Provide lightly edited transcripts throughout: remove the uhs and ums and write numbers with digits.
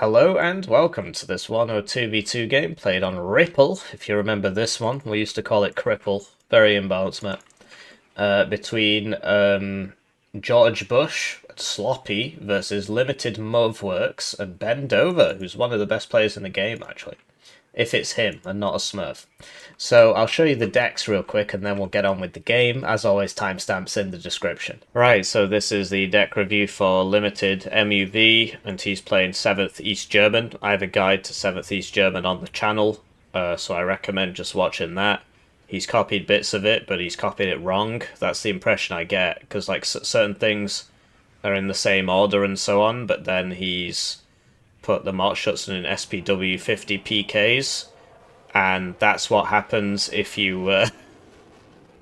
Hello and welcome to this Warno 2v2 game played on cRipple. If you remember this one, we used to call it cRipple. Very imbalanced map. Between George Bush, Sloppy, versus Limited Movworks and Ben Dover, who's one of the best players in the game, actually. If it's him and not a smurf. So I'll show you the decks real quick and then we'll get on with the game. As always, timestamps in the description. Right, so this is the deck review for Limited MUV, and he's playing 7th East German. I have a guide to 7th East German on the channel, so I recommend just watching that. He's copied bits of it, but he's copied it wrong. That's the impression I get, because like certain things are in the same order and so on, but then he's put the Mark Schutzen in SPW 50 PKs, and that's what happens if you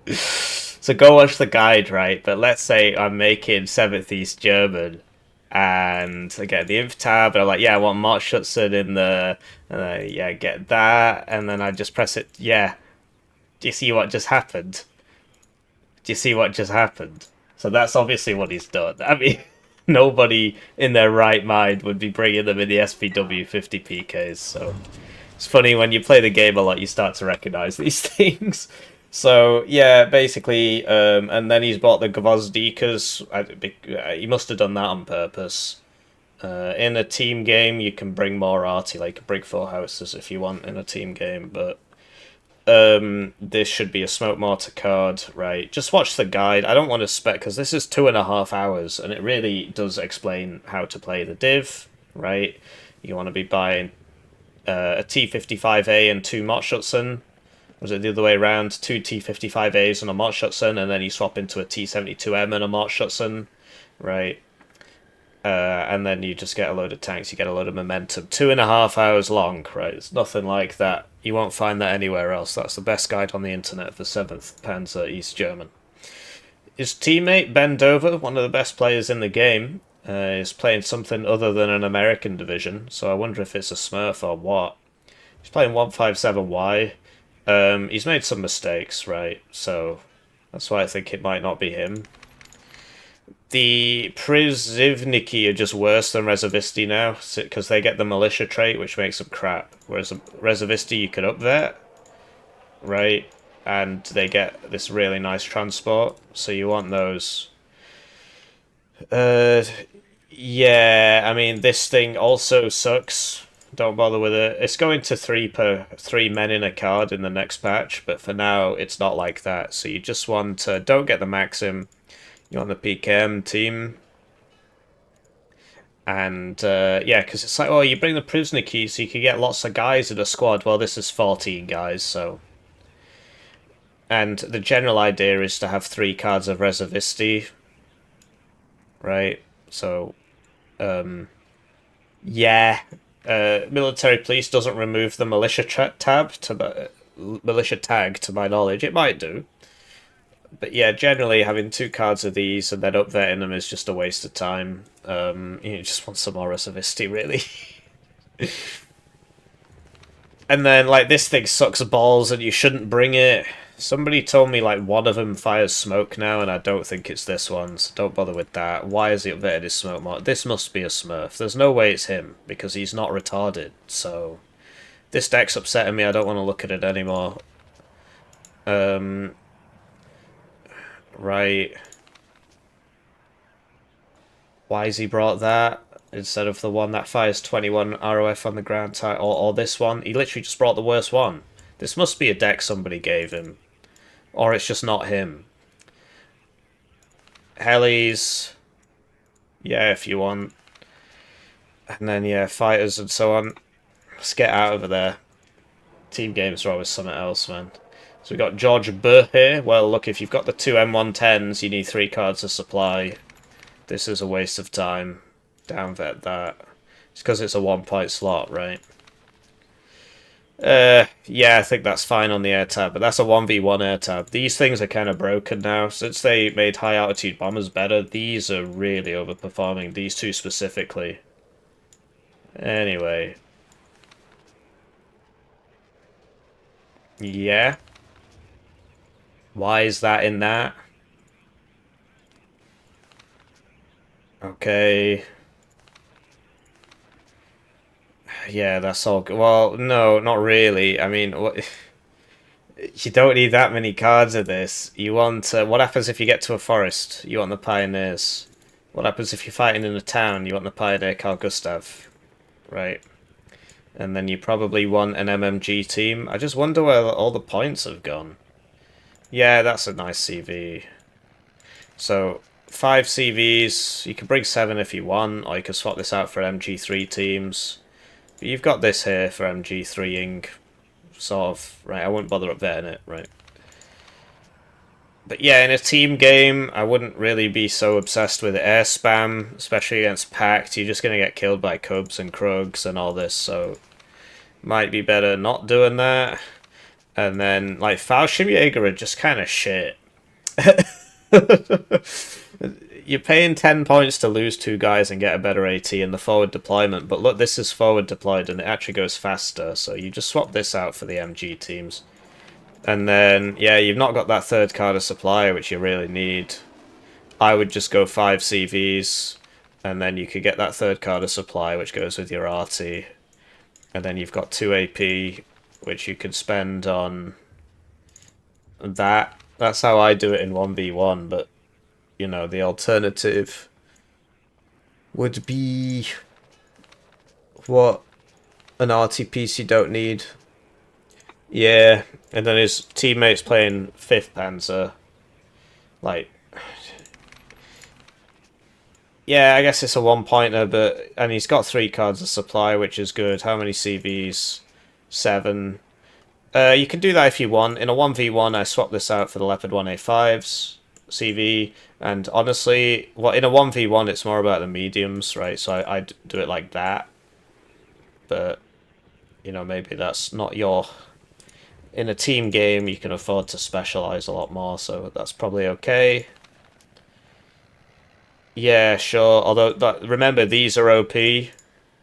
so go watch the guide, right? But let's say I'm making 7th East German and I get the inf tab and I'm like, yeah, I want Mark Schutzen in the yeah, get that, and then I just press it. Yeah, do you see what just happened? Do you see what just happened? So that's obviously what he's done. I mean, nobody in their right mind would be bringing them in the SPW 50 PKs, so it's funny when you play the game a lot, you start to recognize these things. So yeah, basically, and then he's bought the Gvozdikas. He must have done that on purpose. In a team game, you can bring more arty, like bring 4 houses if you want in a team game, but this should be a smoke mortar card, right? Just watch the guide. I don't want to spec because this is 2.5 hours, and it really does explain how to play the div, right? You want to be buying a T55A and 2 Mott Schutzen. Was it the other way around? 2 T55As and a Mott Schutzen, and then you swap into a T72M and a Mott Schutzen, right? And then you just get a load of tanks, you get a load of momentum. 2.5 hours long, right? It's nothing like that. You won't find that anywhere else. That's the best guide on the internet for 7th Panzer East German. His teammate, Ben Dover, one of the best players in the game, is playing something other than an American division, so I wonder if it's a smurf or what. He's playing 157Y. He's made some mistakes, right? So that's why I think it might not be him. The Prizivniki are just worse than Reservisti now, because they get the militia trait, which makes them crap. Whereas Reservisti you could up there, right? And they get this really nice transport, so you want those. Yeah, I mean, this thing also sucks. Don't bother with it. It's going to 3 men in a card in the next patch, but for now, it's not like that. So you just want to, don't get the Maxim. You want the PKM team. And, yeah, because it's like, oh, you bring the prisoner key so you can get lots of guys in a squad. Well, this is 14 guys, so. And the general idea is to have 3 cards of Reservisti. Right? So, yeah. Military police doesn't remove the militia tab to militia tag, to my knowledge. It might do. But yeah, generally having 2 cards of these and then upvetting them is just a waste of time. You just want some more Reservisti, really. And then, like, this thing sucks balls and you shouldn't bring it. Somebody told me, like, one of them fires smoke now, and I don't think it's this one, so don't bother with that. Why is he updated his smoke mod? This must be a smurf. There's no way it's him, because he's not retarded, so. This deck's upsetting me, I don't want to look at it anymore. Right. Why has he brought that instead of the one that fires 21 ROF on the ground type, or this one? He literally just brought the worst one. This must be a deck somebody gave him. Or it's just not him. Helis. Yeah, if you want. And then, yeah, fighters and so on. Let's get out of there. Team games are always something else, man. So we've got George B here. Well, look, if you've got the 2 M110s, you need 3 cards of supply. This is a waste of time. Downvet that. It's because it's a 1-point slot, right? Yeah, I think that's fine on the air tab, but that's a 1v1 air tab. These things are kind of broken now. Since they made high altitude bombers better, these are really overperforming. These 2 specifically. Anyway. Yeah. Why is that in that? Okay. Yeah, that's all good. Well, no, not really. I mean, what, you don't need that many cards of this. You want... what happens if you get to a forest? You want the Pioneers. What happens if you're fighting in a town? You want the Pioneer Carl Gustav. Right. And then you probably want an MMG team. I just wonder where all the points have gone. Yeah, that's a nice CV. So, 5 CVs. You can bring 7 if you want, or you can swap this out for MG3 teams. But you've got this here for MG3ing. Sort of. Right, I wouldn't bother updating it, right. But yeah, in a team game, I wouldn't really be so obsessed with air spam, especially against PACT. You're just going to get killed by Cubs and Krugs and all this, so might be better not doing that. And then, like, Fallschirmjäger are just kind of shit. You're paying 10 points to lose 2 guys and get a better AT in the forward deployment, but look, this is forward deployed and it actually goes faster, so you just swap this out for the MG teams. And then, yeah, you've not got that third card of supply, which you really need. I would just go 5 CVs, and then you could get that third card of supply, which goes with your RT. And then you've got 2 AP, which you could spend on that. That's how I do it in 1v1, but, you know, the alternative would be... what? An RT piece you don't need. Yeah, and then his teammates playing 5th Panzer. Like... yeah, I guess it's a 1-pointer, but... and he's got 3 cards of supply, which is good. How many CVs? 7. You can do that if you want. In a 1v1, I swap this out for the Leopard 1A5s CV, and honestly, in a 1v1, it's more about the mediums, right? So I'd do it like that. But, you know, maybe that's not your... in a team game, you can afford to specialize a lot more, so that's probably okay. Yeah, sure. Although, remember, these are OP.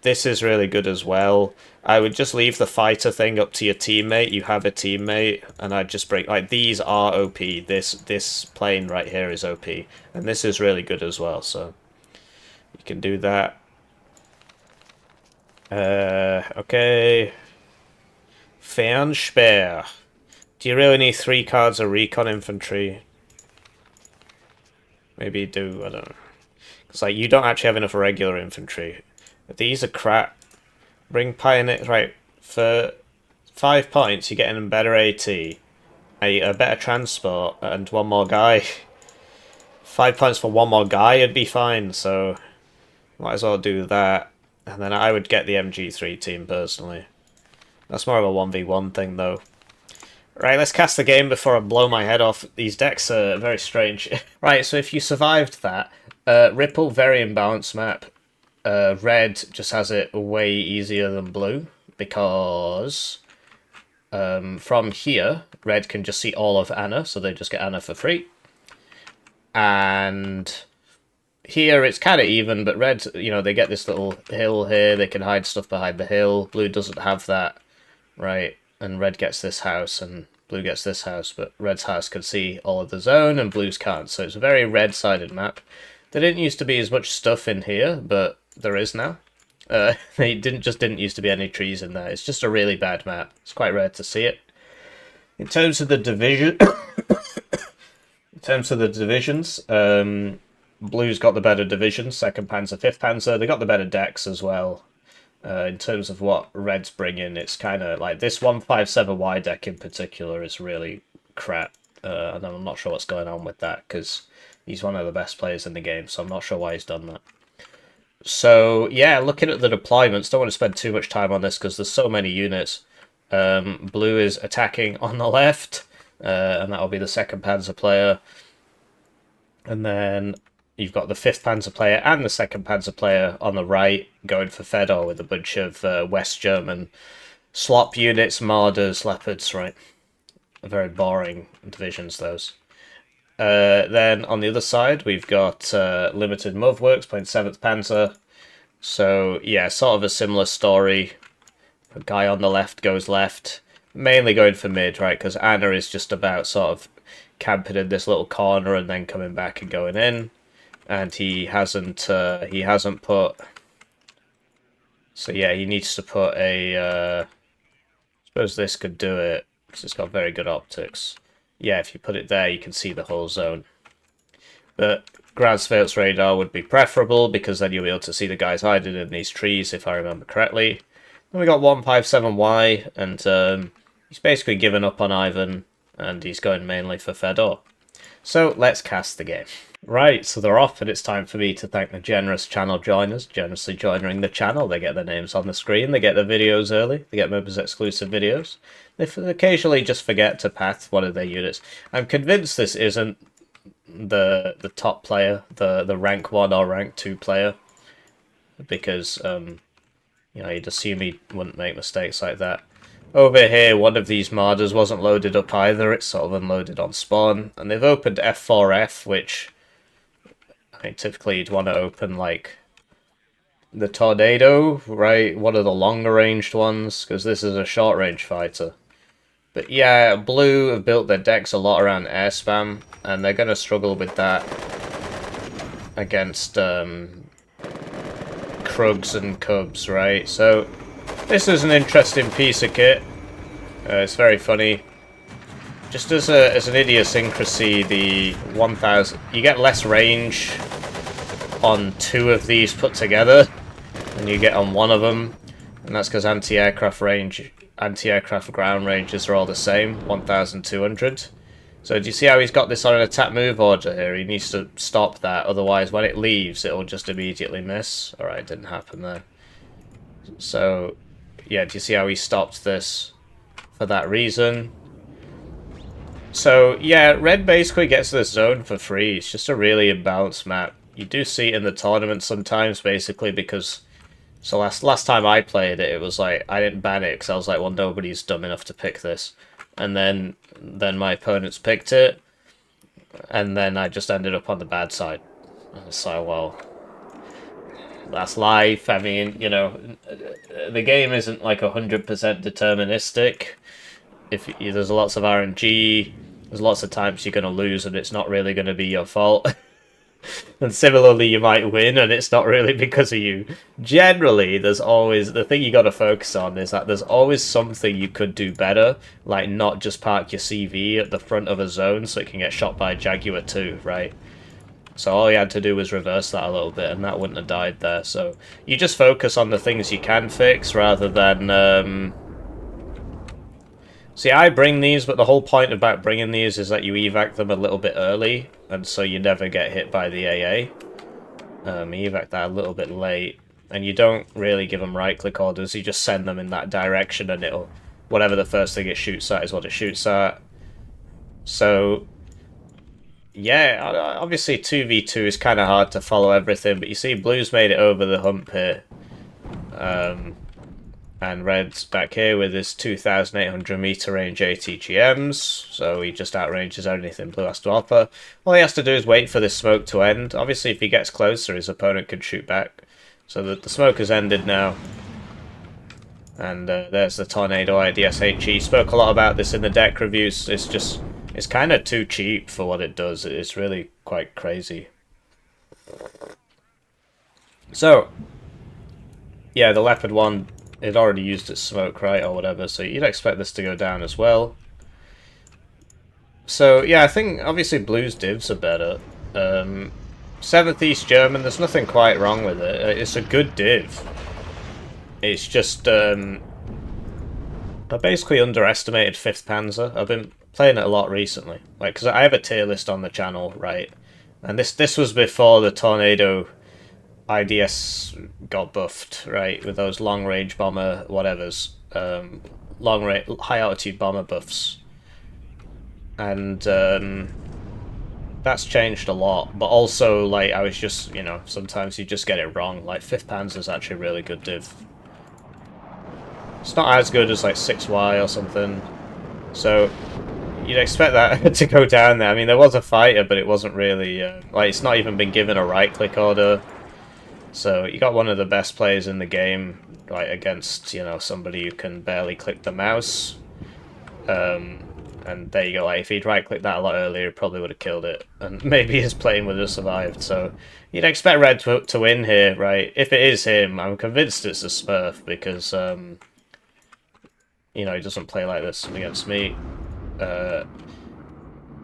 This is really good as well. I would just leave the fighter thing up to your teammate. You have a teammate, and I'd just break... like, these are OP. This plane right here is OP. And this is really good as well, so... you can do that. Okay. Fernspeer. Do you really need 3 cards of recon infantry? Maybe you do, I don't know. Because, like, you don't actually have enough regular infantry. These are crap. Bring Pioneer... right, for 5 points, you're getting a better AT, a better transport, and 1 more guy. 5 points for 1 more guy would be fine, so... might as well do that. And then I would get the MG3 team, personally. That's more of a 1v1 thing, though. Right, let's cast the game before I blow my head off. These decks are very strange. Right, so if you survived that, cRipple, very imbalanced map. Red just has it way easier than blue, because from here, red can just see all of Anna, so they just get Anna for free. And here it's kind of even, but red, you know, they get this little hill here, they can hide stuff behind the hill. Blue doesn't have that, right? And red gets this house, and blue gets this house, but red's house can see all of the zone, and blue's can't, so it's a very red-sided map. There didn't used to be as much stuff in here, but there is now. They didn't used to be any trees in there. It's just a really bad map. It's quite rare to see it. In terms of the division, in terms of the divisions, blue's got the better divisions, 2nd Panzer, 5th Panzer. They got the better decks as well. In terms of what red's bringing, it's kind of like this 157Y deck in particular is really crap. And I'm not sure what's going on with that, because he's one of the best players in the game, so I'm not sure why he's done that. So, yeah, looking at the deployments, don't want to spend too much time on this because there's so many units. Blue is attacking on the left, and that'll be the 2nd Panzer player. And then you've got the 5th Panzer player and the 2nd Panzer player on the right going for Fedor with a bunch of West German slop units, Marders, Leopards, right? Very boring divisions, those. Then on the other side, we've got Limited Movworks playing 7th Panzer. So, yeah, sort of a similar story. A guy on the left goes left, mainly going for mid, right? Because Anna is just about sort of camping in this little corner and then coming back and going in. And he hasn't put... So yeah, he needs to put a... I suppose this could do it, because it's got very good optics. Yeah, if you put it there, you can see the whole zone. But ground-surveillance radar would be preferable, because then you'll be able to see the guys hiding in these trees, if I remember correctly. Then we got 157Y, and he's basically given up on Ivan, and he's going mainly for Fedor. So let's cast the game. Right, so they're off, and it's time for me to thank the generous channel joiners, generously joining the channel. They get their names on the screen, they get their videos early, they get members' exclusive videos. They occasionally just forget to path one of their units. I'm convinced this isn't the top player, the rank 1 or rank 2 player, because, you know, you'd assume he wouldn't make mistakes like that. Over here, one of these Marders wasn't loaded up either, it's sort of unloaded on spawn, and they've opened F4F, which... I mean, typically you'd want to open, like, the Tornado, right? One of the longer ranged ones, because this is a short range fighter. But yeah, Blue have built their decks a lot around air spam, and they're going to struggle with that against Krugs and Cubs, right? So, this is an interesting piece of kit. It's very funny. Just as an idiosyncrasy, the 1000... You get less range on 2 of these put together than you get on 1 of them. And that's because anti-aircraft ground ranges are all the same, 1200. So do you see how he's got this on an attack move order here? He needs to stop that, otherwise when it leaves, it'll just immediately miss. Alright, it didn't happen there. So, yeah, do you see how he stopped this for that reason? So, yeah, Red basically gets this zone for free. It's just a really imbalanced map. You do see it in the tournament sometimes, basically, because... So last time I played it, it was like, I didn't ban it, because I was like, well, nobody's dumb enough to pick this. And then my opponents picked it, and then I just ended up on the bad side. So, well, that's life. I mean, you know, the game isn't like 100% deterministic. There's lots of RNG, there's lots of times you're going to lose and it's not really going to be your fault. And similarly, you might win and it's not really because of you. Generally, there's always... The thing you got to focus on is that there's always something you could do better, like not just park your CV at the front of a zone so it can get shot by a Jaguar too, right? So all you had to do was reverse that a little bit and that wouldn't have died there. So you just focus on the things you can fix rather than... See, I bring these, but the whole point about bringing these is that you evac them a little bit early, and so you never get hit by the AA. You evac that a little bit late, and you don't really give them right-click orders, you just send them in that direction, and it'll... Whatever the first thing it shoots at is what it shoots at. So... Yeah, obviously 2v2 is kind of hard to follow everything, but you see Blue's made it over the hump here. And Red's back here with his 2,800 meter range ATGMs, so he just outranges anything Blue has to offer. All he has to do is wait for this smoke to end. Obviously, if he gets closer, his opponent can shoot back. So the smoke has ended now. And there's the Tornado IDSHE. Spoke a lot about this in the deck reviews. It's kind of too cheap for what it does. It's really quite crazy. So, yeah, the Leopard 1... It already used its smoke, right, or whatever, so you'd expect this to go down as well. So, yeah, I think, obviously, Blue's divs are better. 7th East German, there's nothing quite wrong with it. It's a good div. It's just, I basically underestimated 5th Panzer. I've been playing it a lot recently. Like, because I have a tier list on the channel, right? And this was before the Tornado... IDS got buffed, right, with those long-range bomber whatevers, high-altitude bomber buffs. And that's changed a lot, but also, like, I was just, you know, sometimes you just get it wrong. Like, 5th Panzer's actually a really good div. It's not as good as, like, 6Y or something, so you'd expect that to go down there. I mean, there was a fighter, but it wasn't really, like, it's not even been given a right-click order. So you got one of the best players in the game, like against, you know, somebody who can barely click the mouse. And there you go, like, if he'd right-clicked that a lot earlier, he probably would have killed it. And maybe his plane would have survived, so... You'd expect Red to win here, right? If it is him, I'm convinced it's a Smurf, because, you know, he doesn't play like this against me.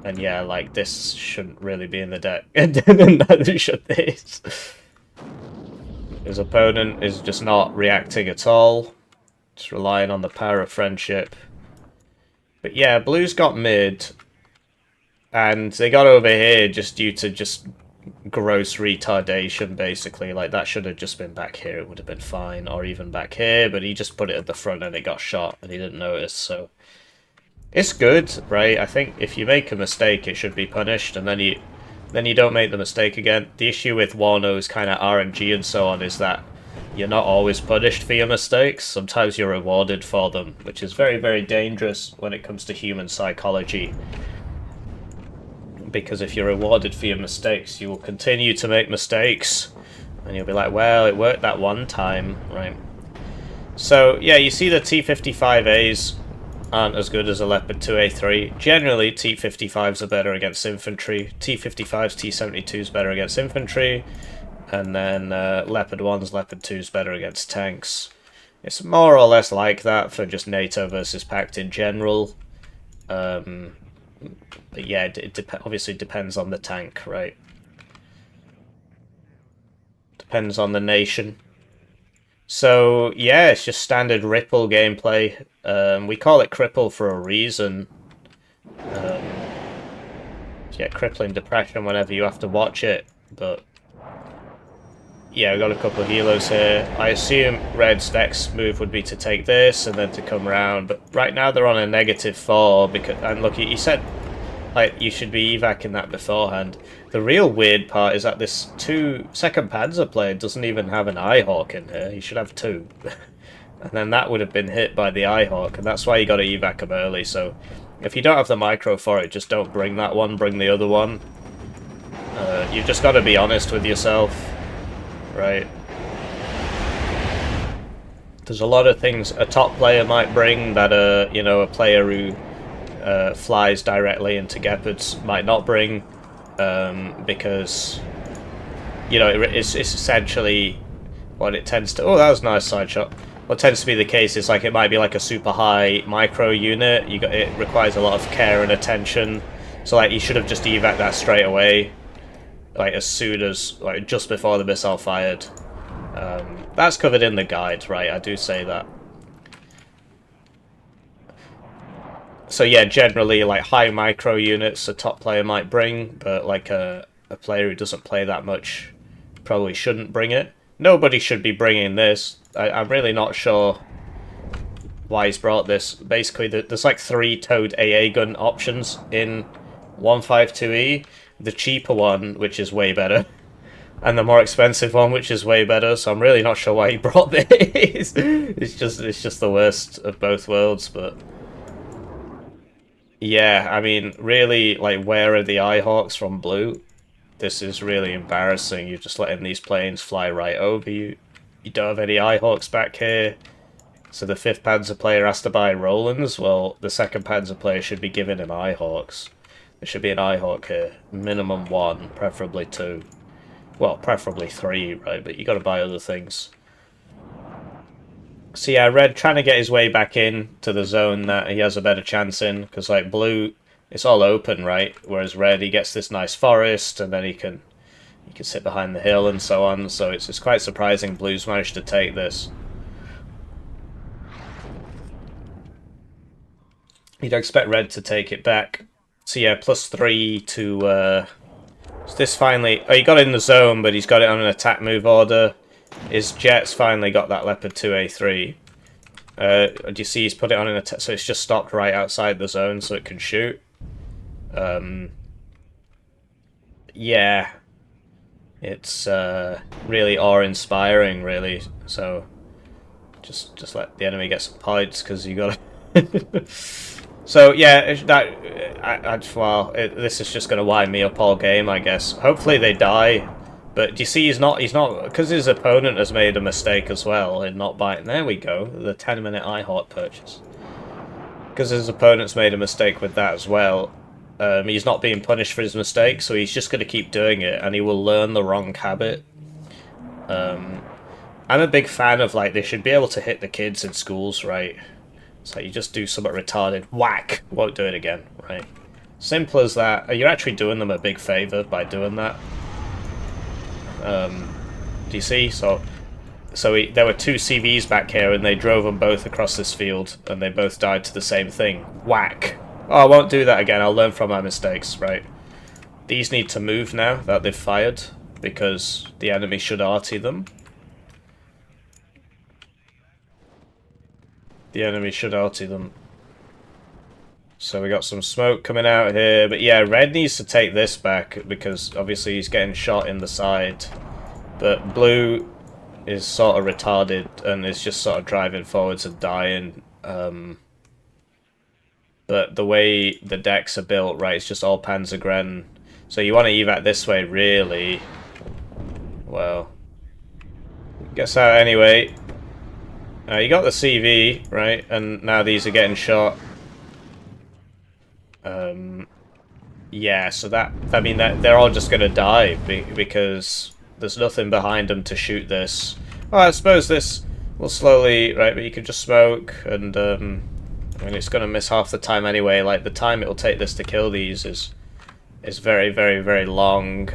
And yeah, like, this shouldn't really be in the deck. And neither should this. His opponent is just not reacting at all. Just relying on the power of friendship. But yeah, Blue's got mid. And they got over here just due to just gross retardation, basically. Like, that should have just been back here. It would have been fine. Or even back here. But he just put it at the front and it got shot. And he didn't notice, so... It's good, right? I think if you make a mistake, it should be punished. And then you don't make the mistake again. The issue with Warno's kind of RNG and so on is that you're not always punished for your mistakes. Sometimes you're rewarded for them, which is very, very dangerous when it comes to human psychology. Because if you're rewarded for your mistakes, you will continue to make mistakes. And you'll be like, well, it worked that one time, right? So, yeah, you see the T-55As aren't as good as a Leopard 2A3. Generally, T-55s are better against infantry. T-55s, T-72s better against infantry. And then Leopard 1s, Leopard 2s better against tanks. It's more or less like that for just NATO versus PACT in general. But yeah, it obviously depends on the tank, right? Depends on the nation. So, yeah, it's just standard cRipple gameplay. We call it cRipple for a reason. Yeah, crippling depression whenever you have to watch it, but... Yeah, we got a couple of helos here. I assume Red's next move would be to take this and then to come round, but right now they're on a -4 because... And look, he said, like, you should be evacing that beforehand. The real weird part is that this 2nd Panzer player doesn't even have an Eyehawk in here. He should have 2. And then that would have been hit by the Eyehawk, and that's why you got to evac him early. So if you don't have the micro for it, just don't bring that one, bring the other one. You've just got to be honest with yourself, right? There's a lot of things a top player might bring that you know, a player who flies directly into Gepards might not bring, because, you know, it's essentially what it tends to... Oh, that was a nice side shot. What tends to be the case is, like, it might be like a super high micro unit. It requires a lot of care and attention. So, like, you should have just evac that straight away, like, as soon as, like, just before the missile fired. That's covered in the guide, right? I do say that. So yeah, generally, like, high micro units a top player might bring, but like a player who doesn't play that much probably shouldn't bring it. Nobody should be bringing this. I'm really not sure why he's brought this. Basically, there's like 3 towed AA gun options in 152E. The cheaper one, which is way better, and the more expensive one, which is way better. So I'm really not sure why he brought this. It's just the worst of both worlds, but... Yeah, I mean, really, like, where are the Eyehawks from Blue? This is really embarrassing. You're just letting these planes fly right over you. You don't have any Eyehawks back here. So the 5th Panzer player has to buy Rolands. Well, the 2nd Panzer player should be giving him Eyehawks. There should be an Eyehawk here. Minimum 1, preferably 2. Well, preferably 3, right? But you got to buy other things. So yeah, Red trying to get his way back in to the zone that he has a better chance in, because like Blue, it's all open, right? Whereas Red, he gets this nice forest, and then he can sit behind the hill and so on. So it's quite surprising Blue's managed to take this. You'd expect Red to take it back. So yeah, +3 to... So this finally... Oh, he got in the zone, but he's got it on an attack move order. His jet's finally got that Leopard 2A3. Do you see he's put it on an attack, so it's just stopped right outside the zone so it can shoot. Yeah. It's really awe-inspiring, really. So just let the enemy get some points, because you got to... So yeah, this is just going to wind me up all game, I guess. Hopefully they die. But do you see he's not, because his opponent has made a mistake as well in not buying, there we go, the 10-minute Eyehawk purchase. because his opponent's made a mistake with that as well. He's not being punished for his mistake, so he's just going to keep doing it, and he will learn the wrong habit. I'm a big fan of, like, they should be able to hit the kids in schools, right? It's like you just do something retarded, whack, won't do it again, right? Simple as that. You're actually doing them a big favour by doing that. Do you see? So there were two CVs back here, and they drove them both across this field, and they both died to the same thing. Whack! Oh, I won't do that again. I'll learn from my mistakes, right? These need to move now that they've fired, because the enemy should arty them. The enemy should arty them. So we got some smoke coming out here, but yeah, red needs to take this back, because obviously he's getting shot in the side. But blue is sort of retarded and is just sort of driving forwards and dying. But the way the decks are built, right, it's just all Panzergren. So you want to evac this way, really. Well, guess out anyway. You got the CV, right, and now these are getting shot. Yeah, so that, I mean, they're all just going to die because there's nothing behind them to shoot this. Well, I suppose this will slowly, right, but you can just smoke, and I mean, it's going to miss half the time anyway. Like, the time it'll take this to kill these is very, very, very long.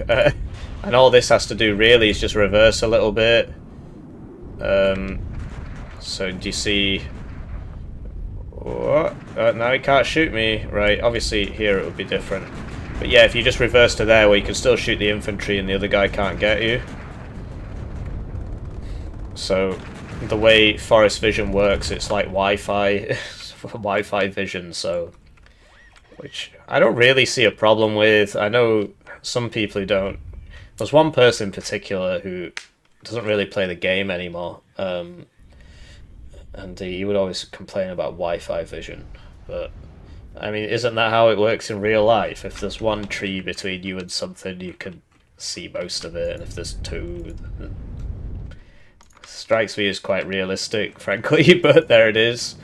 And all this has to do really is just reverse a little bit. So do you see? What? Now he can't shoot me. Right, obviously here it would be different. But yeah, if you just reverse to there where you can still shoot the infantry and the other guy can't get you. So the way forest vision works, it's like Wi-Fi, Wi-Fi vision, so... Which I don't really see a problem with. I know some people who don't. There's one person in particular who doesn't really play the game anymore. And he would always complain about Wi-Fi vision. But, I mean, isn't that how it works in real life? If there's one tree between you and something, you can see most of it. And if there's two... It strikes me as quite realistic, frankly, but there it is.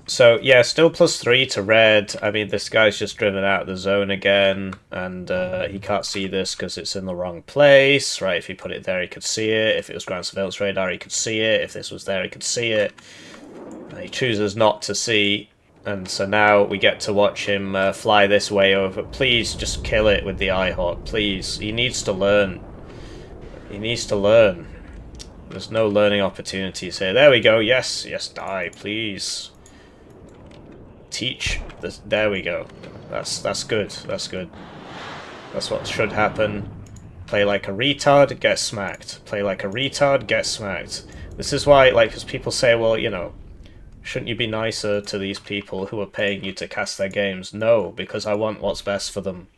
So, yeah, still +3 to red. I mean, this guy's just driven out of the zone again, and he can't see this because it's in the wrong place, right? If he put it there, he could see it. If it was ground surveillance radar, he could see it. If this was there, he could see it. And he chooses not to see, and so now we get to watch him fly this way over. Please, just kill it with the Eyehawk, please. He needs to learn. He needs to learn. There's no learning opportunities here. There we go. Yes, yes, die, please. Teach this. There we go. That's good. That's good. That's what should happen. Play like a retard, get smacked. Play like a retard, get smacked. This is why, like, because people say, well, you know, shouldn't you be nicer to these people who are paying you to cast their games? No, because I want what's best for them.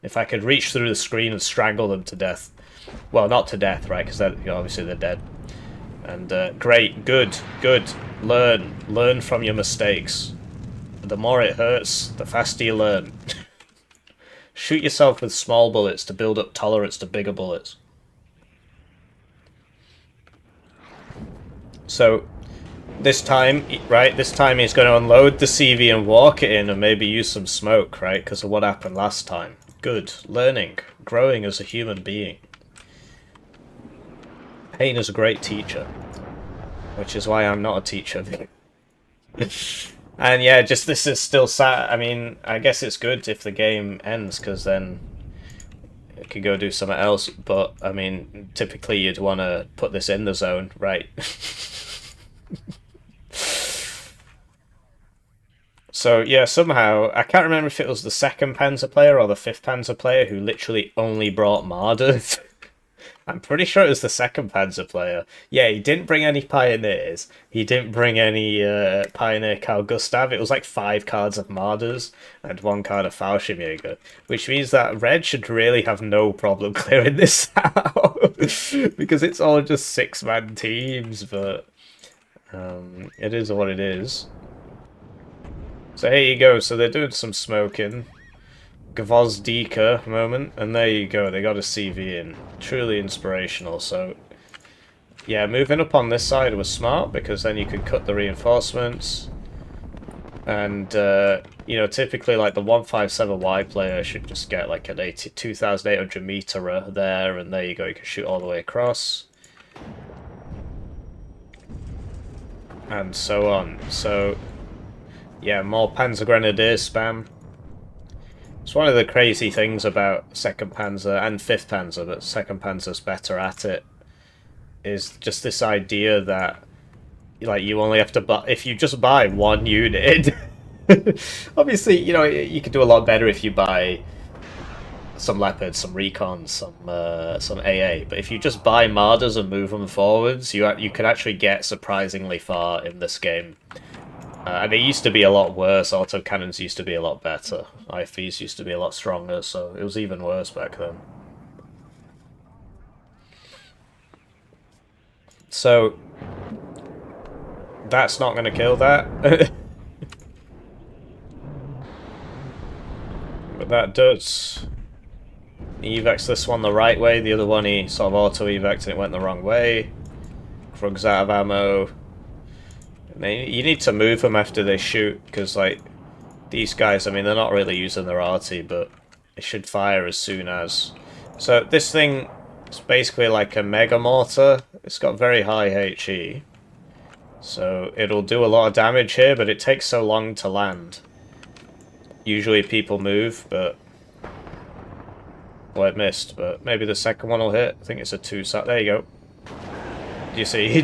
If I could reach through the screen and strangle them to death, well, not to death, right? Because you know, obviously they're dead. And great, good, good. Learn from your mistakes. The more it hurts, the faster you learn. Shoot yourself with small bullets to build up tolerance to bigger bullets. So, this time, right, this time he's going to unload the CV and walk it in and maybe use some smoke, right, because of what happened last time. Good. Learning. Growing as a human being. Pain is a great teacher. Which is why I'm not a teacher. And yeah, just this is still sad. I mean, I guess it's good if the game ends, because then it could go do something else. But, I mean, typically you'd want to put this in the zone, right? So, yeah, somehow, I can't remember if it was the 2nd Panzer player or the 5th Panzer player who literally only brought Marders. I'm pretty sure it was the 2nd Panzer player. Yeah, he didn't bring any Pioneers. He didn't bring any Pioneer Carl Gustav. It was like 5 cards of Marders and 1 card of Fallschirmjäger. Which means that Red should really have no problem clearing this out. Because it's all just 6-man teams, but it is what it is. So here you go. So they're doing some smoking. Gvozdika moment, and there you go, they got a CV in. Truly inspirational. So yeah, moving up on this side was smart, because then you could cut the reinforcements. And, you know, typically, like, the 157Y player should just get, like, an 2,800 meter there, and there you go, you can shoot all the way across. And so on. So, yeah, more Panzer Grenadier spam. It's one of the crazy things about 2nd Panzer and 5th Panzer, but 2nd Panzer's better at it, is just this idea that, like, you only have to buy, if you just buy one unit, obviously, you know, you could do a lot better if you buy some Leopards, some Recons, some AA, but if you just buy Marders and move them forwards, you can actually get surprisingly far in this game. And it used to be a lot worse. Autocannons used to be a lot better. IFVs used to be a lot stronger, so it was even worse back then. So, that's not going to kill that. But that does. He evacs this one the right way, the other one he sort of auto-evac'd and it went the wrong way. Krug's out of ammo. You need to move them after they shoot, because, like, these guys, I mean, they're not really using their arty, but they should fire as soon as. So this thing is basically like a mega mortar. It's got very high HE. So it'll do a lot of damage here, but it takes so long to land. Usually people move, but... well, it missed, but maybe the second one will hit. I think it's a 2-sat. There you go. Do you see?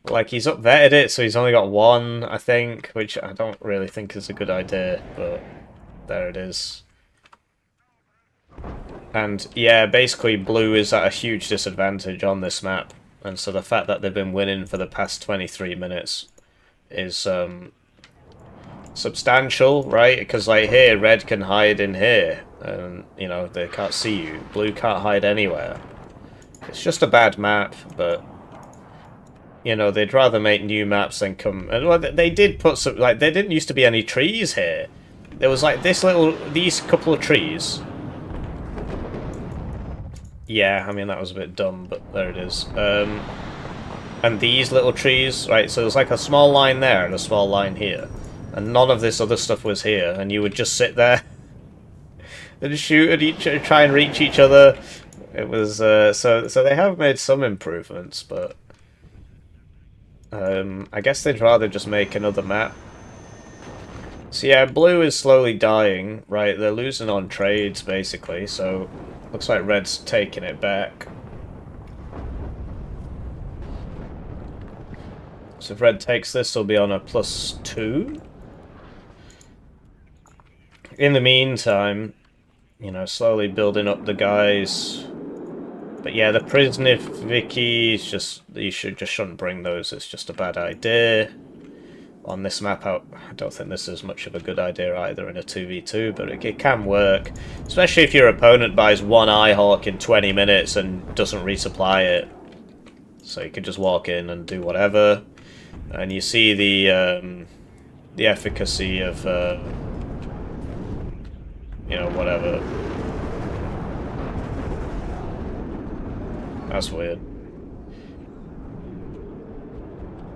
Like, he's upvetted it, so he's only got one, I think, which I don't really think is a good idea, but there it is. And, yeah, basically blue is at a huge disadvantage on this map, and so the fact that they've been winning for the past 23 minutes is substantial, right? Because, like, here, red can hide in here, and, you know, they can't see you. Blue can't hide anywhere. It's just a bad map, but... you know, they'd rather make new maps than come... and well, they did put some... like, there didn't used to be any trees here. There was, like, these couple of trees. Yeah, I mean, that was a bit dumb, but there it is. And these little trees, right, so there's, like, a small line there and a small line here. And none of this other stuff was here, and you would just sit there and shoot at try and reach each other. It was, so they have made some improvements, but... I guess they'd rather just make another map. So yeah, blue is slowly dying, right? They're losing on trades, basically, so looks like red's taking it back. So if red takes this, they'll be on a +2. In the meantime, you know, slowly building up the guys. But yeah, the Prisniviki, just you shouldn't bring those. It's just a bad idea. On this map, I don't think this is much of a good idea either in a 2v2, but it can work. Especially if your opponent buys one Eyehawk in 20 minutes and doesn't resupply it. So you can just walk in and do whatever. And you see the efficacy of, you know, whatever. That's weird.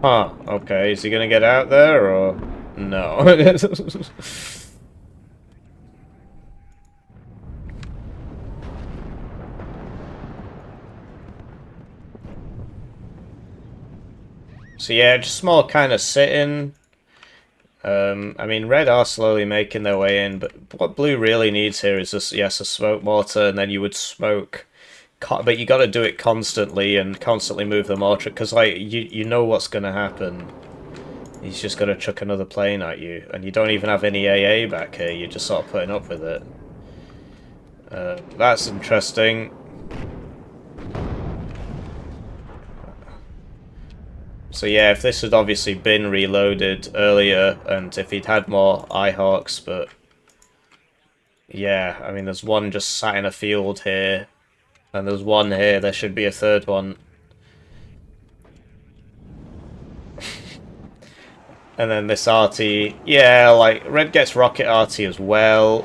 Huh, okay, is he gonna get out there, or... no. So yeah, just more kind of sitting. I mean, red are slowly making their way in, but what blue really needs here is just, yes, a smoke mortar, and then you would smoke... but you got to do it constantly and constantly move the mortar, because like you know what's going to happen. He's just going to chuck another plane at you, and you don't even have any AA back here. You're just sort of putting up with it. That's interesting. So yeah, if this had obviously been reloaded earlier, and if he'd had more Eyehawks, but yeah, I mean, there's one just sat in a field here. And there's one here, there should be a third one. And then this arty, yeah, like, red gets rocket arty as well.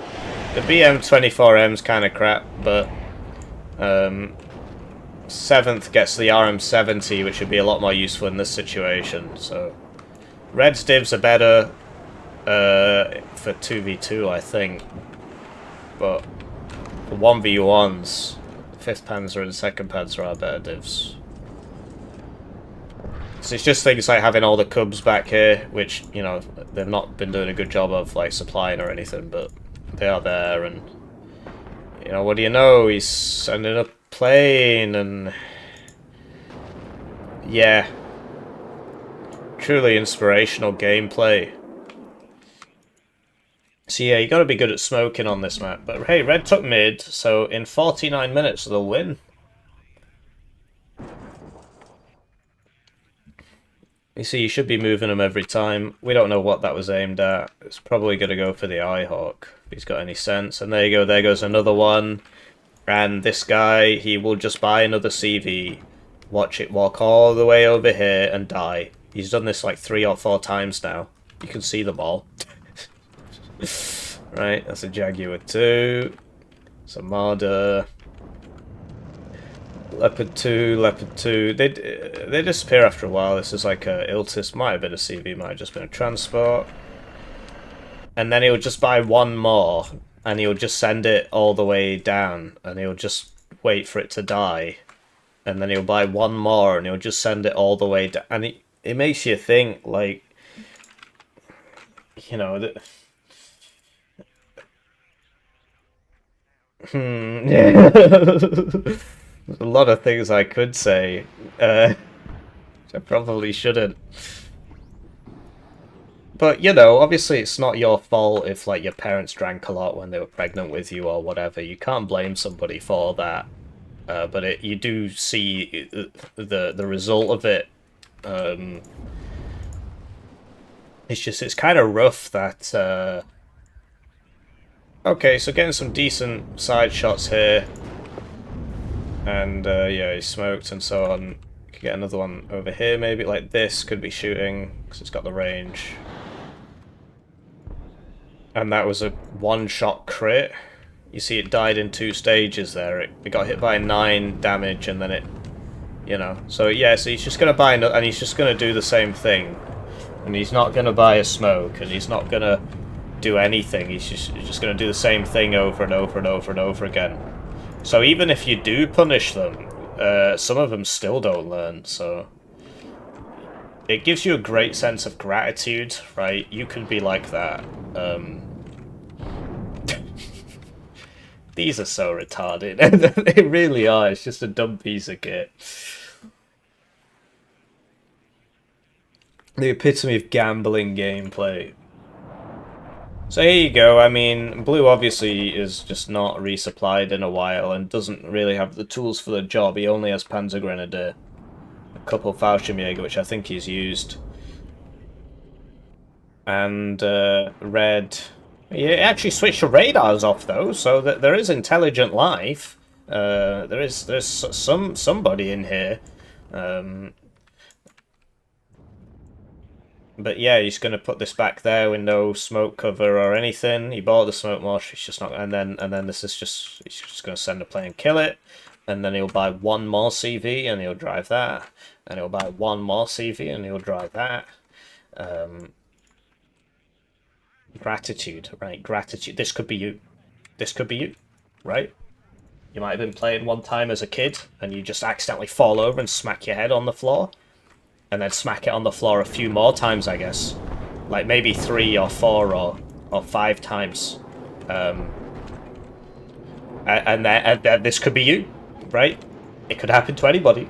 The BM24M's kind of crap, but 7th gets the RM70, which would be a lot more useful in this situation. So Red's divs are better for 2v2, I think. But for 1v1s, 5th Panzer and 2nd Panzer are better divs. So it's just things like having all the Cubs back here, which, you know, they've not been doing a good job of, like, supplying or anything, but they are there, and, you know, what do you know? He's sending a plane, and... yeah. Truly inspirational gameplay. So yeah, you gotta be good at smoking on this map. But hey, Red took mid, so in 49 minutes they'll win. You see, you should be moving them every time. We don't know what that was aimed at. It's probably going to go for the Eyehawk, if he's got any sense. And there you go, there goes another one. And this guy, he will just buy another CV, watch it walk all the way over here and die. He's done this like 3 or 4 times now. You can see them all. Right, that's a Jaguar 2. It's a Marder. Leopard 2, Leopard 2. They disappear after a while. This is like a Iltis, might have been a CV, might have just been a transport. And then he'll just buy one more, and he'll just send it all the way down, and he'll just wait for it to die. And then he'll buy one more, and he'll just send it all the way down. And it makes you think, like, you know, that... yeah. There's a lot of things I could say, which I probably shouldn't. But, you know, obviously it's not your fault if, like, your parents drank a lot when they were pregnant with you or whatever. You can't blame somebody for that. But you do see the result of it. It's kind of rough that... Okay, so getting some decent side shots here. And, yeah, he smoked and so on. Could get another one over here, maybe. Like this could be shooting, because it's got the range. And that was a one-shot crit. You see it died in 2 stages there. It got hit by 9 damage, and then it... You know. So, yeah, so he's just going to buy another... And he's just going to do the same thing. And he's not going to buy a smoke, and he's not going to do anything. He's just going to do the same thing over and over and over and over again. So even if you do punish them, some of them still don't learn, so... It gives you a great sense of gratitude, right? You could be like that. These are so retarded. They really are. It's just a dumb piece of kit. The epitome of gambling gameplay. So here you go. I mean, Blue obviously is just not resupplied in a while and doesn't really have the tools for the job. He only has Panzer Grenadier, a couple of Fallschirmjäger, which I think he's used. And Red... He actually switched the radars off, though, so that there is intelligent life. There's somebody in here. But yeah, he's going to put this back there with no smoke cover or anything. He bought the smoke marsh. He's just not, and then this is just, he's just going to send a plane and kill it, and then he'll buy one more CV and he'll drive that, and he'll buy one more CV and he'll drive that. Gratitude, right? Gratitude. This could be you. This could be you, right? You might have been playing one time as a kid and you just accidentally fall over and smack your head on the floor. And then smack it on the floor a few more times, I guess. Like maybe 3 or 4 or 5 times. And this could be you, right? It could happen to anybody.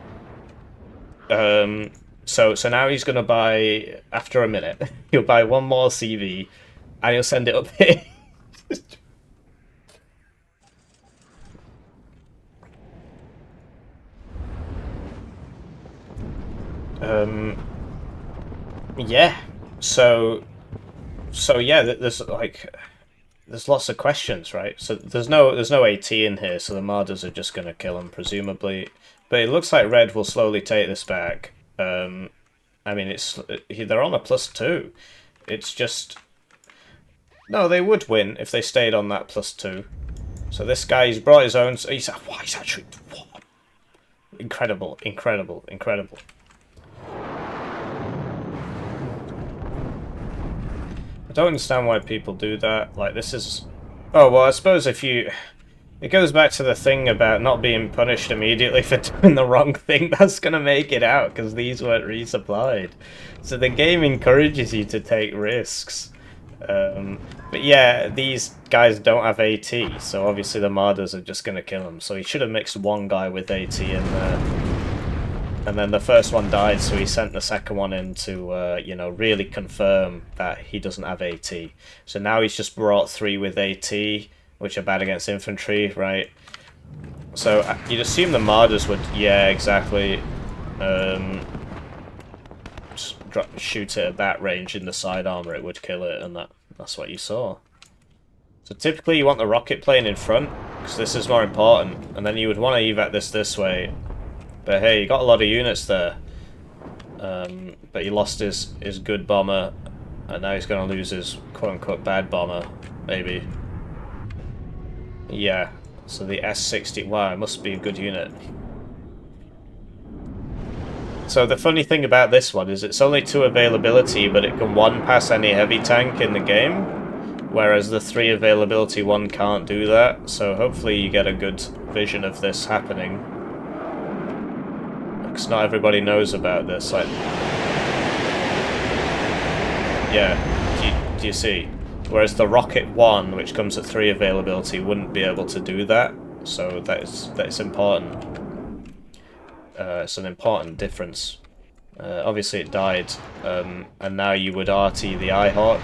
So now he's going to buy, after a minute, he'll buy one more CV and he'll send it up here. Yeah, so yeah, there's lots of questions, right? So there's no AT in here, so the Marders are just gonna kill him presumably. But it looks like Red will slowly take this back. I mean, they're on a +2. It's just no, they would win if they stayed on that +2. So this guy's brought his own. He's actually what? Incredible, incredible, incredible. I don't understand why people do that. Like, this is... Oh, well, I suppose if you... It goes back to the thing about not being punished immediately for doing the wrong thing. That's going to make it out, because these weren't resupplied. So the game encourages you to take risks. But yeah, these guys don't have AT, so obviously the Mardas are just going to kill them. So he should have mixed one guy with AT in there. And then the first one died, so he sent the second one in to, you know, really confirm that he doesn't have AT. So now he's just brought 3 with AT, which are bad against infantry, right? So you'd assume the Mardas would, yeah, exactly, just shoot it at bat range in the side armor, it would kill it, and that's what you saw. So typically you want the rocket plane in front, because this is more important, and then you would want to evac this way. But hey, he got a lot of units there. But he lost his good bomber, and now he's going to lose his quote-unquote bad bomber, maybe. Yeah, so the S60, wow, it must be a good unit. So the funny thing about this one is it's only 2 availability, but it can 1 pass any heavy tank in the game, whereas the 3 availability 1 can't do that, so hopefully you get a good vision of this happening. Because not everybody knows about this. Like, yeah, do you see? Whereas the Rocket 1, which comes at 3 availability, wouldn't be able to do that. So that's important. It's an important difference. Obviously it died, and now you would RT the iHawk.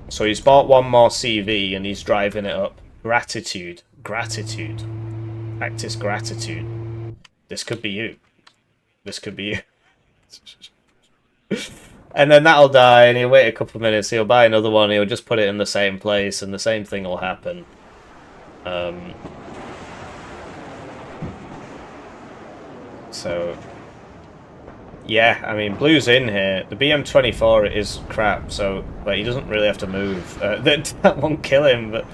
So he's bought 1 more CV and he's driving it up. Gratitude. Gratitude. Practice gratitude. This could be you. This could be you. And then that'll die, and he'll wait a couple of minutes, he'll buy another one, he'll just put it in the same place, and the same thing will happen. So, yeah, I mean, Blue's in here. The BM-24 is crap, so, but he doesn't really have to move. That won't kill him, but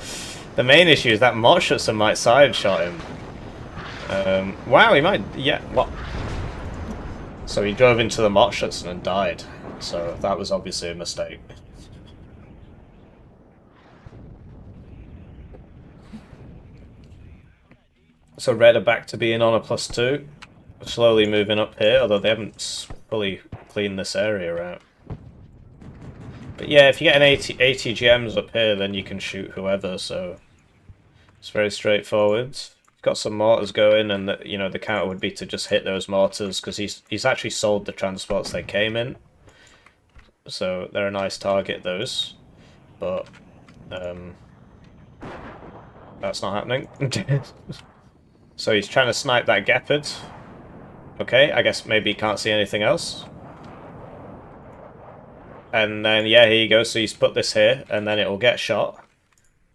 the main issue is that Motschutzer might side-shot him. Wow, he might, yeah, what? So he drove into the Motschutzer and died. So that was obviously a mistake. So Red are back to being on a +2. Slowly moving up here, although they haven't fully cleaned this area out. But yeah, if you get an 80 gems up here, then you can shoot whoever, so it's very straightforward. Got some mortars going, and you know, the counter would be to just hit those mortars, because he's actually sold the transports they came in. So they're a nice target, those. But that's not happening. So he's trying to snipe that Gepard. Okay, I guess maybe he can't see anything else. And then, yeah, here you go. So he's put this here, and then it will get shot.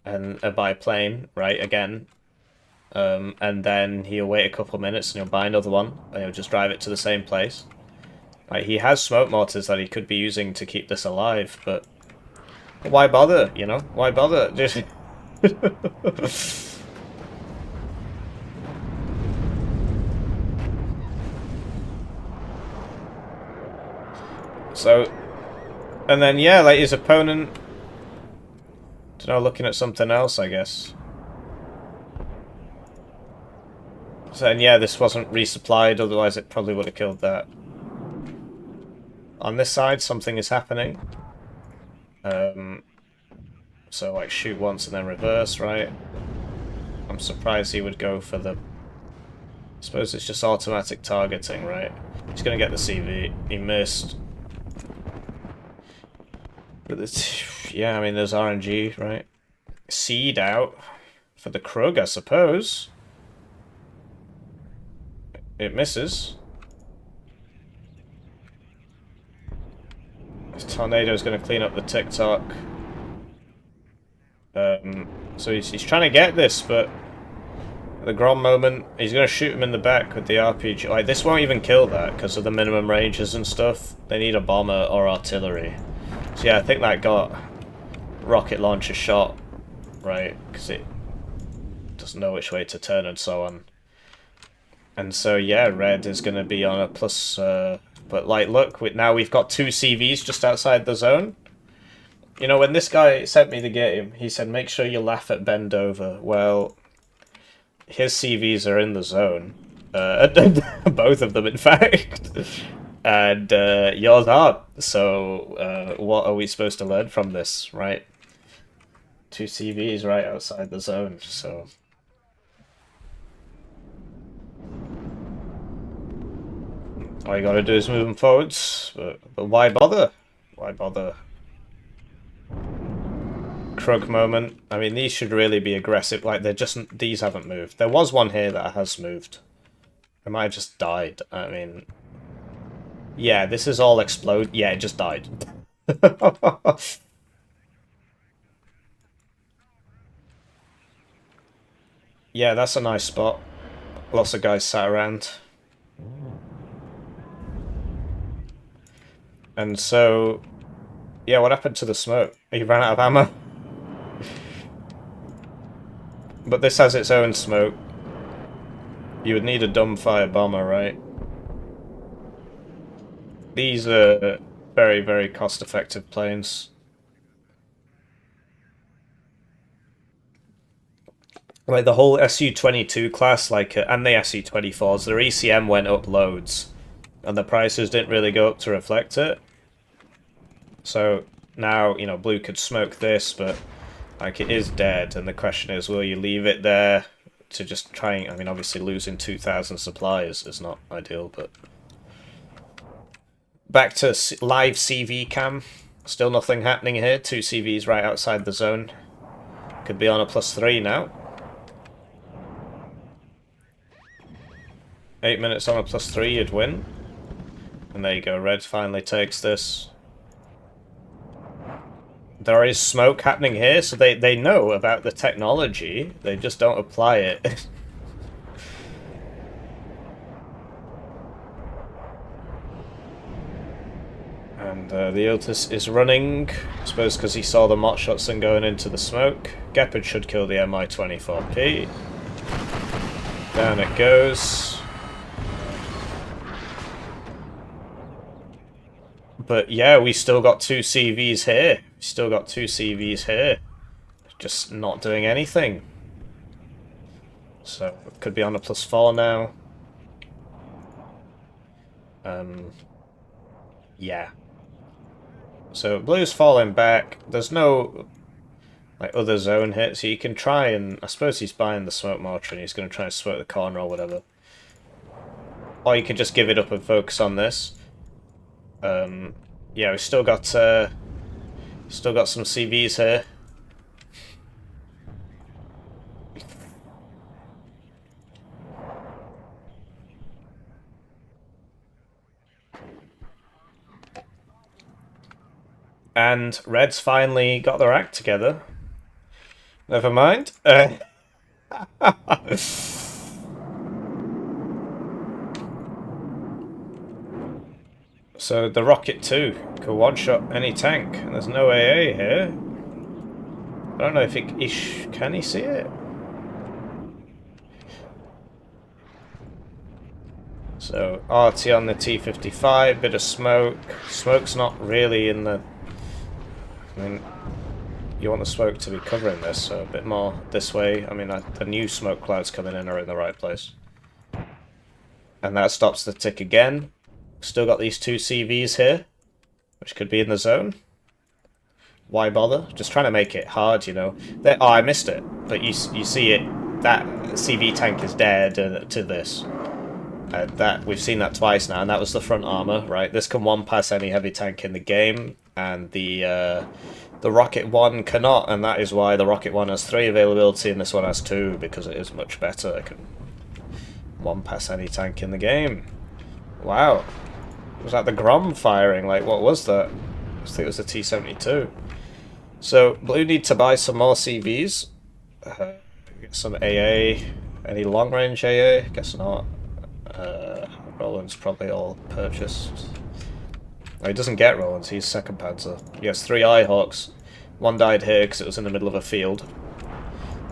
And by a plane, right, again. And then he'll wait a couple of minutes, and he'll buy another one, and he'll just drive it to the same place. Like, he has smoke mortars that he could be using to keep this alive, but why bother, you know? Why bother? Just so, and then, yeah, like, his opponent, don't know, looking at something else, I guess. So, and yeah, this wasn't resupplied, otherwise it probably would have killed that. On this side, something is happening. So, like, shoot once and then reverse, right? I'm surprised he would go for the... I suppose it's just automatic targeting, right? He's going to get the CV. He missed. But it's... Yeah, I mean, there's RNG, right? Seed out for the Krug, I suppose. It misses. This Tornado's going to clean up the TikTok. So he's trying to get this, but at the Grom moment, he's going to shoot him in the back with the RPG. Like, this won't even kill that because of the minimum ranges and stuff. They need a bomber or artillery. So yeah, I think that got rocket launcher shot, right? Because it know which way to turn and so on. And so yeah, red is going to be on a plus. But like, look, now we've got 2 CVs just outside the zone. You know, when this guy sent me the game, he said, make sure you laugh at bend over. Well, his CVs are in the zone. Both of them, in fact. And yours aren't. So what are we supposed to learn from this, right? 2 CVs right outside the zone, so... all you gotta do is move them forwards, but why bother? Why bother? Krug moment. I mean, these should really be aggressive. Like, these haven't moved. There was one here that has moved. It might have just died. I mean... yeah, this is all explode. Yeah, it just died. Yeah, that's a nice spot. Lots of guys sat around. And so... yeah, what happened to the smoke? He ran out of ammo? But this has its own smoke. You would need a dumbfire bomber, right? These are very, very cost-effective planes. Like the whole Su-22 class, like, and the Su-24s, their ECM went up loads, and the prices didn't really go up to reflect it. So now, you know, blue could smoke this, but like it is dead, and the question is, will you leave it there to just try and, I mean, obviously losing 2,000 supplies is not ideal, but... back to live CV cam. Still nothing happening here. 2 CVs right outside the zone. Could be on a +3 now. 8 minutes on a +3, you'd win. And there you go, red finally takes this. There is smoke happening here, so they know about the technology. They just don't apply it. And the Otis is running, I suppose because he saw the Mott Shotson going into the smoke. Gepard should kill the Mi-24P. Down it goes. But yeah, we still got 2 CVs here. Still got 2 CVs here. Just not doing anything. So, it could be on a +4 now. Yeah. So, blue's falling back. There's no like other zone hit, so you can try and... I suppose he's buying the smoke mortar and he's going to try and smoke the corner or whatever. Or you could just give it up and focus on this. Yeah, we've still got some CVs here. And red's finally got their act together. Never mind. So the Rocket 2 can one-shot any tank, and there's no AA here. I don't know if it... can he see it? So RT on the T-55, bit of smoke. Smoke's not really in the... I mean, you want the smoke to be covering this, so a bit more this way. I mean, the new smoke clouds coming in are in the right place. And that stops the tick again. Still got these 2 CVs here, which could be in the zone. Why bother? Just trying to make it hard, you know. Oh, I missed it. But you see it, that CV tank is dead to this. That we've seen that twice now, and that was the front armor, right? This can one-pass any heavy tank in the game, and the Rocket 1 cannot, and that is why the Rocket 1 has 3 availability and this one has 2, because it is much better. It can one-pass any tank in the game. Wow. Was that the Grom firing? Like, what was that? I think it was the T-72. So, blue need to buy some more CVs. Get some AA. Any long-range AA? Guess not. Roland's probably all purchased. Oh, he doesn't get Roland's, he's second Panzer. He has 3 Eyehawks. One died here because it was in the middle of a field.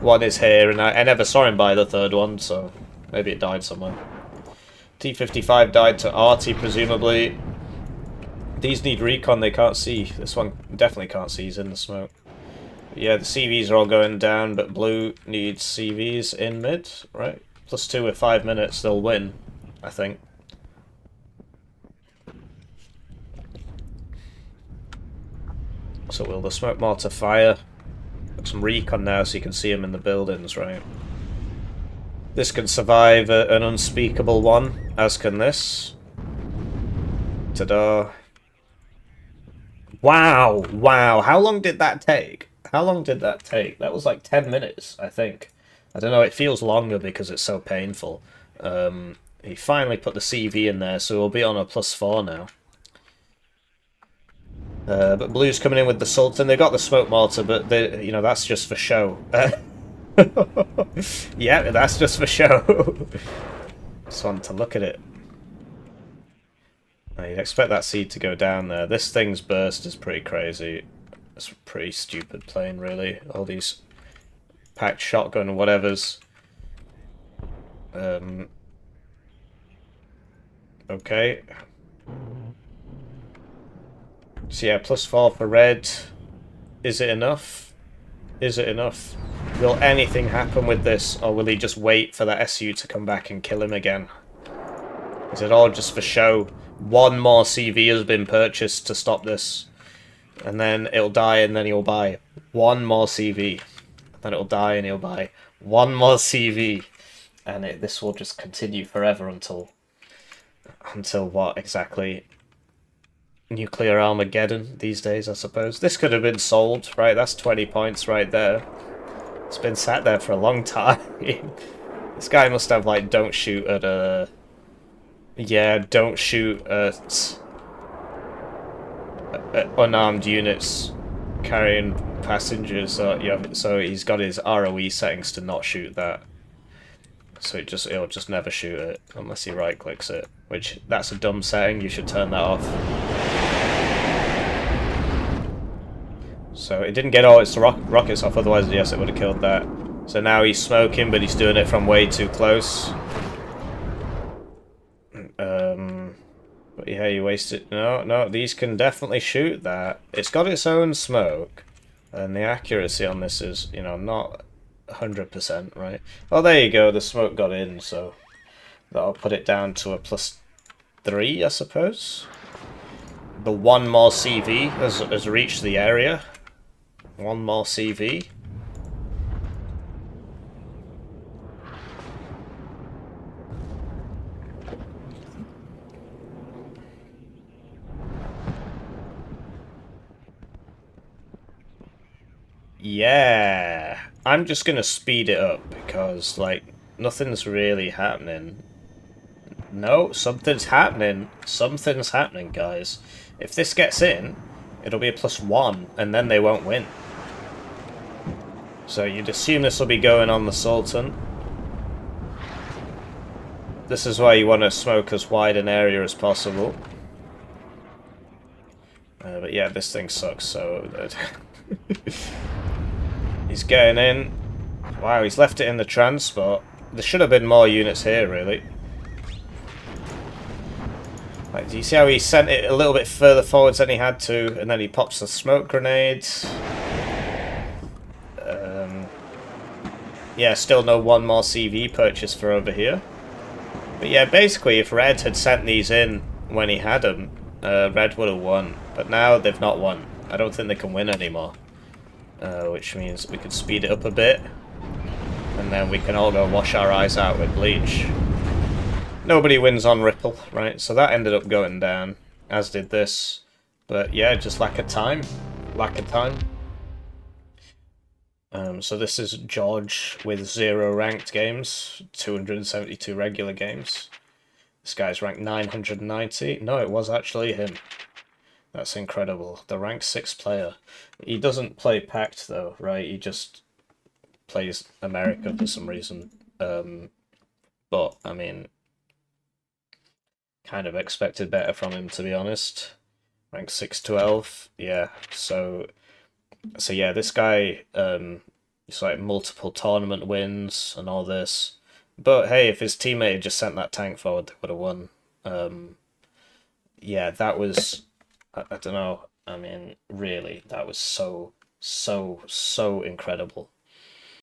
One is here, and I never saw him buy the third one, so maybe it died somewhere. T-55 died to Artie, presumably. These need recon, they can't see. This one definitely can't see, he's in the smoke. Yeah, the CVs are all going down, but blue needs CVs in mid, right? +2 with 5 minutes, they'll win, I think. So will the smoke mortar fire? Got some recon now so you can see them in the buildings, right? This can survive an unspeakable one, as can this. Ta-da. Wow, wow, how long did that take? How long did that take? That was like 10 minutes, I think. I don't know, it feels longer because it's so painful. He finally put the CV in there, so we'll be on a +4 now. But blue's coming in with the Sultan. They've got the smoke mortar, but they, you know, that's just for show. Yeah, that's just for show. Just want to look at it. You'd expect that seed to go down there. This thing's burst is pretty crazy. It's a pretty stupid plane, really. All these PACT shotgun and whatevers. Okay. So yeah, +4 for red. Is it enough? Is it enough? Will anything happen with this, or will he just wait for that SU to come back and kill him again? Is it all just for show? One more CV has been purchased to stop this, and then it'll die, and then he'll buy one more CV. Then it'll die, and he'll buy one more CV, and this will just continue forever until what exactly? Nuclear Armageddon these days, I suppose. This could have been sold, right? That's 20 points right there. It's been sat there for a long time. This guy must have, like, don't shoot at a... Yeah, don't shoot at unarmed units carrying passengers. So he's got his ROE settings to not shoot that. So it'll just never shoot it unless he right clicks it. Which, that's a dumb setting, you should turn that off. So it didn't get all its rockets off, otherwise yes it would have killed that. So now he's smoking, but he's doing it from way too close. But yeah, you wasted... No, these can definitely shoot that. It's got its own smoke, and the accuracy on this is, you know, not 100%, right? Well, there you go, the smoke got in, so that'll put it down to a +3, I suppose. The one more CV has reached the area. One more CV. Yeah, I'm just gonna speed it up because, like, nothing's really happening. No, something's happening. Something's happening, guys. If this gets in, it'll be a +1, and then they won't win. So you'd assume this will be going on the Sultan. This is why you want to smoke as wide an area as possible. But yeah, this thing sucks, so... He's getting in. Wow, he's left it in the transport. There should have been more units here, really. Like, do you see how he sent it a little bit further forwards than he had to, and then he pops the smoke grenades? Yeah, still no one more CV purchase for over here. But yeah, basically, if Red had sent these in when he had them, Red would have won. But now they've not won. I don't think they can win anymore. Which means we could speed it up a bit, and then we can all go wash our eyes out with bleach. Nobody wins on Ripple, right? So that ended up going down, as did this. But yeah, just lack of time. Lack of time. So this is George with 0 ranked games, 272 regular games. This guy's ranked 990. No, it was actually him. That's incredible. The rank 6 player. He doesn't play PACT though, right? He just plays America for some reason. But, I mean, kind of expected better from him, to be honest. Rank 612. Yeah, so yeah, this guy It's like multiple tournament wins and all this. But hey, if his teammate had just sent that tank forward, they would have won. Um, yeah, that was, I don't know. I mean, really, that was so incredible.